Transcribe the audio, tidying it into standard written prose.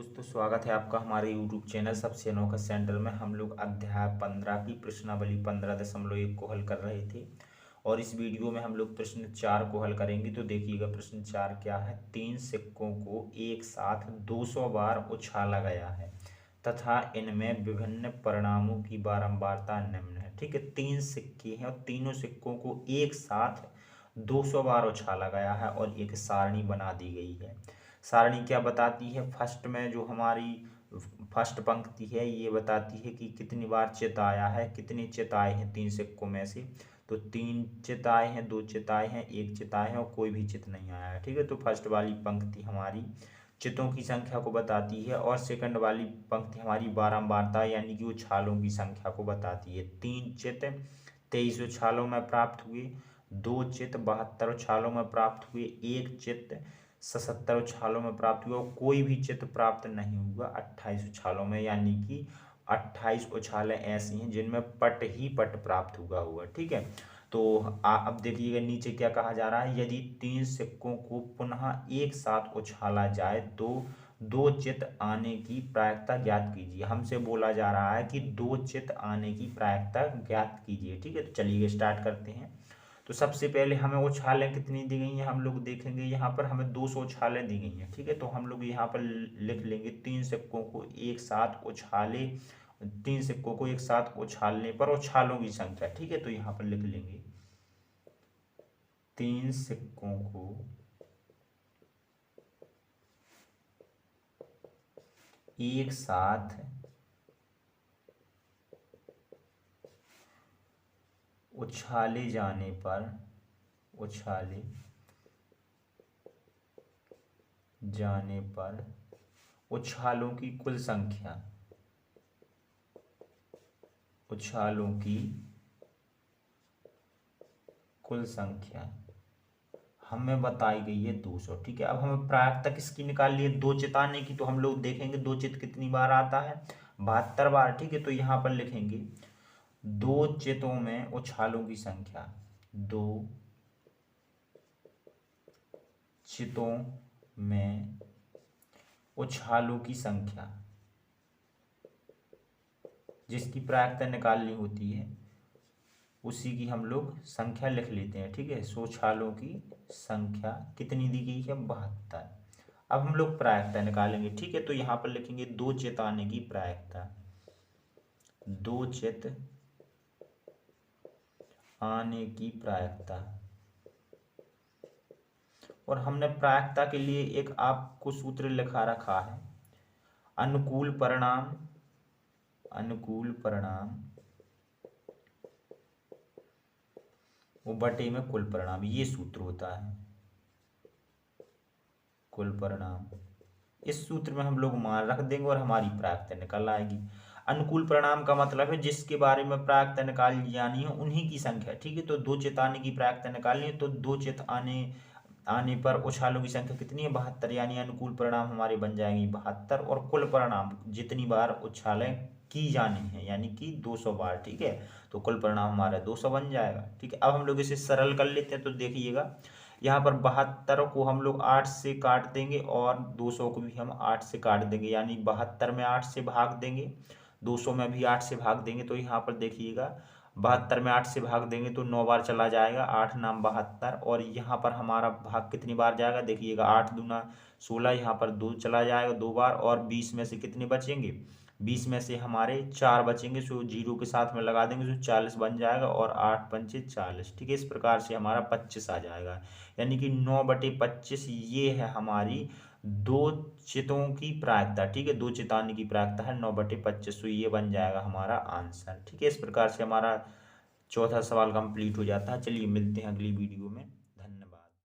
दोस्तों, स्वागत है आपका हमारे YouTube चैनल सबसे अनोखा सेंटर में। हम लोग अध्याय 15 की प्रश्नावली 15.1 को हल कर रहे थे और इस वीडियो में हम लोग प्रश्न 4 को हल करेंगे। तो देखिएगा प्रश्न 4 क्या है। 3 सिक्कों को एक साथ 200 बार उछाला गया है तथा इनमें विभिन्न परिणामों की बारंबारता निम्न है। ठीक है, 3 सिक्के हैं और तीनों सिक्कों को एक साथ 200 बार उछाला गया है और एक सारणी बना दी गई है। सारणी क्या बताती है? फर्स्ट में जो हमारी फर्स्ट पंक्ति है ये बताती है कि कितनी बार चित आया है, कितने चित आए हैं 3 सिक्कों में से। तो 3 चित आए हैं, 2 चित आए हैं, 1 चित आए हैं और कोई भी चित नहीं आया है। ठीक है, तो फर्स्ट वाली पंक्ति हमारी चितों की संख्या को बताती है और सेकंड वाली पंक्ति हमारी बारंबारता यानी कि उछालों की संख्या को बताती है। 3 चित 23 उछालों में प्राप्त हुए, 2 चित 72 उछालों में प्राप्त हुए, 1 चित 77 उछालों में प्राप्त हुआ और कोई भी चित प्राप्त नहीं हुआ 28 उछालों में। यानी कि 28 उछालें ऐसी हैं जिनमें पट ही पट प्राप्त हुआ। ठीक है, तो अब देखिएगा नीचे क्या कहा जा रहा है। यदि 3 सिक्कों को पुनः एक साथ उछाला जाए तो 2 चित आने की प्रायिकता ज्ञात कीजिए। हमसे बोला जा रहा है कि 2 चित आने की प्रायिकता ज्ञात कीजिए। ठीक है, तो चलिए स्टार्ट करते हैं। तो सबसे पहले हमें उछालें कितनी दी गई हैं हम लोग देखेंगे। यहाँ पर हमें 200 उछालें दी गई हैं। ठीक है, तो हम लोग यहाँ पर लिख लेंगे 3 सिक्कों को एक साथ उछाले, 3 सिक्कों को एक साथ उछालने पर उछालों की संख्या। ठीक है, तो यहाँ पर लिख लेंगे 3 सिक्कों को एक साथ उछाले जाने पर उछालों की कुल संख्या हमें बताई गई है 200। ठीक है, अब हमें प्रायिकता किसकी निकालनी है? 2 चित आने की। तो हम लोग देखेंगे 2 चित कितनी बार आता है? 72 बार। ठीक है, तो यहाँ पर लिखेंगे 2 चितों में उछालों की संख्या, 2 चितों में उछालों की संख्या जिसकी प्रायिकता निकालनी होती है उसी की हम लोग संख्या लिख लेते हैं। ठीक है, सो उछालों की संख्या कितनी दी गई है? 72। अब हम लोग प्रायिकता निकालेंगे। ठीक है, तो यहाँ पर लिखेंगे 2 चित आने की प्रायिकता, 2 चित आने की प्रायिकता। और हमने प्रायिकता के लिए एक आपको सूत्र लिखा रखा है, अनुकूल परिणाम वो बटे में कुल परिणाम। ये सूत्र होता है कुल परिणाम। इस सूत्र में हम लोग मान रख देंगे और हमारी प्रायिकता निकल आएगी। अनुकूल परिणाम का मतलब है जिसके बारे में प्रायिकता निकाल जानी है उन्हीं की संख्या। ठीक है, तो 2 चित आने की प्रायिकता निकालनी है तो 2 चित आने पर उछालों की संख्या कितनी है? 72। यानी अनुकूल परिणाम हमारे बन जाएंगे 72 और कुल परिणाम जितनी बार उछालें की जानी है यानी कि 200 बार। ठीक है, तो कुल परिणाम हमारा 200 बन जाएगा। ठीक है, अब हम लोग इसे सरल कर लेते हैं। तो देखिएगा यहाँ पर 72 को हम लोग 8 से काट देंगे और 200 को भी हम 8 से काट देंगे। यानी 72 में 8 से भाग देंगे, 200 में भी 8 से भाग देंगे। तो यहाँ पर देखिएगा 72 में 8 से भाग देंगे तो 9 बार चला जाएगा, 8 नाम 72। और यहाँ पर हमारा भाग कितनी बार जाएगा? देखिएगा 8 दूना 16, यहाँ पर 2 चला जाएगा 2 बार। और 20 में से कितने बचेंगे? 20 में से हमारे 4 बचेंगे, सो 0 के साथ में लगा देंगे तो 40 बन जाएगा और 8 पंचे 40। ठीक है, इस प्रकार से हमारा 25 आ जाएगा। यानी कि 9/25 ये है हमारी 2 चितों की प्रायिकता। ठीक है, 2 चित आने की प्रायिकता है 9/25, तो ये बन जाएगा हमारा आंसर। ठीक है, इस प्रकार से हमारा चौथा सवाल कंप्लीट हो जाता है। चलिए मिलते हैं अगली वीडियो में।